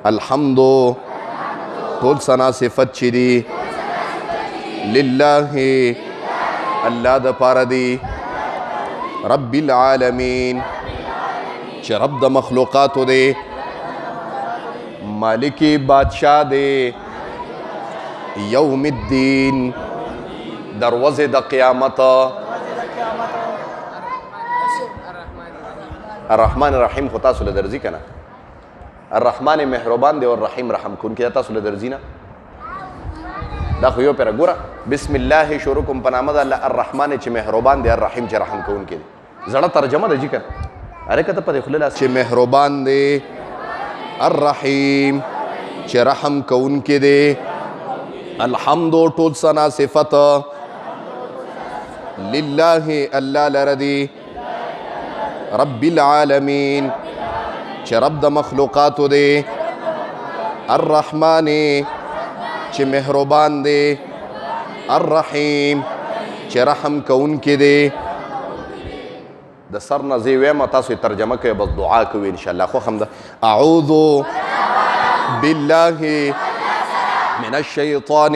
الحمد ټول ثنا صفت چې دي لله الله د پاره دی رب العالمین چې رب د مخلوقاتو دی مالکی بادشاہ دی یوم الدین دروازه د قیامت الرحمن الرحیم خو تاسو له درځي که نه الرحمن مهربان دی او الرحیم رحم کوونکی دا تاسو له درځي نه دا خو یو پیره ګوره بسم الله شروع کوم په نامه د الله الرحمن چې مهربان دی الرحیم چې رحم کوونکی دی زړه ترجمه ده جي که اره که ته په دې خوله لاس چې مهربان دی الرحیم چې رحم کوونکی دی الحمد ټول ثنا صفت لله الله لره دی رب العالمین چې رب د مخلوقاتو دی الرحمن چې مهربان دی الرحیم چې رحم کوونکی دی د سر نه زه ویم تاسو یې ترجمه کوئ بس دعا کوئ انشاءالله خوښ هم ده اعوذ بالله من الشیطان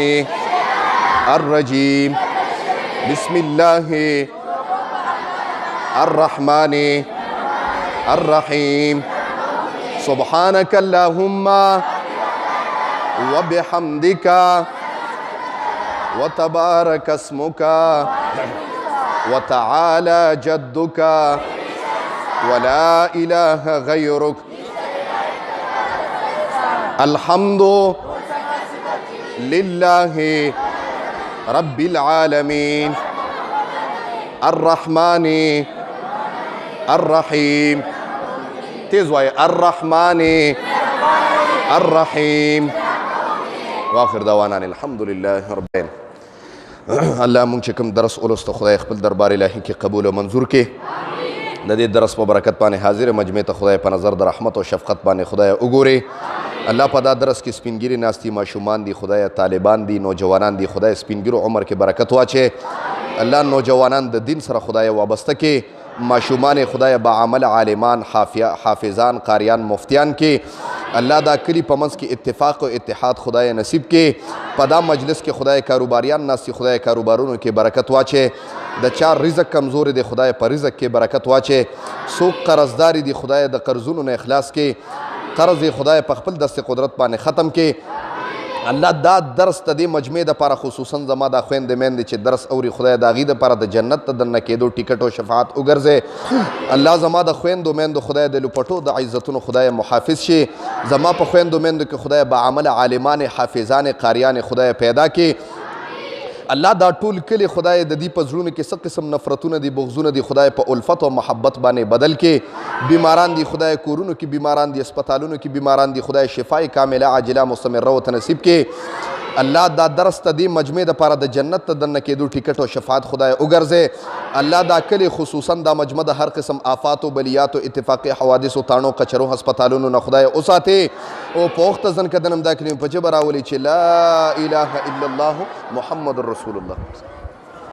الرجیم بسم الله الرحمن الرحیم سبحانك اللهم وبحمدك وتبارك اسمك وتعالى جدك ولا إله غيرك الحمد لله رب العالمين الرحمن الرحيم تیز وای الرحمن الرحیم واخر دعوانا الحمد لله رب العالمين الله مونږ چې کوم درس ولوسته خدای خپل دربار الهي کې قبول او منظور کې د دې درس په برکت باندې حاضر مجمع ته خدای په نظر د رحمت او شفقت باندې خدای وګوري الله په دا درس کې سپینګری ناستی ماشومان دي خدای طالبان دي نوجوانان دي خدای سپینګرو عمر کې برکت واچي الله نوجوانان د دین سره خدای وابسته کې ماشومان خدای با عمل عالمان حافظان قاریان مفتیان کې الله دا کلی په منځ کې اتفاق او اتحاد خدای نصیب کې په دا مجلس کې خدای کاروباریان ناسي خدای کاروبارونو کې برکت واچي د چا رزق کمزور دی خدای په رزق کې برکت واچي څوک قرضداري دی خدای د قرضونو نه اخلاص کې قرض خدای په خپل دست قدرت باندې ختم کې الله دا درس ته دې مجمع دپاره خصوصا زما دا خویندې میندې چې درس اوري خدای د هغې دپاره د جنت ته دننه کېدو ټیکټ او شفاعت وګرځې الله زما د خویندو میندو خدای د لپټو د عزتونو خدای محافظ شي زما په خویندو میندو کې خدای با عمل عالمان حافظان قاریان خدای پیدا کې الله دا ټول کلی خدای د دې په زړونو کې څه قسم نفرتونه دي بغضونه دي خدای په الفت او محبت باندې بدل کې بیماران دي خدای کورونو کې بیماران دي اسپتالونو کې بیماران دي خدای شفای کامله عاجله مستمره او تنصیب کې الله دا درس ته دې مجمع دپاره د جنت ته دننه کېدو ټیکټ او شفاعت خدای وګرځې الله دا کلی خصوصا دا مجمع د هر قسم آفاتو بلیاتو اتفاقي حوادثو تاڼو کچرو هسپتالونو نه خدای وساتې او په وخته ځن که دنم دا کلمې په ژبه راولي چې لا اله الا الله محمد رسول الله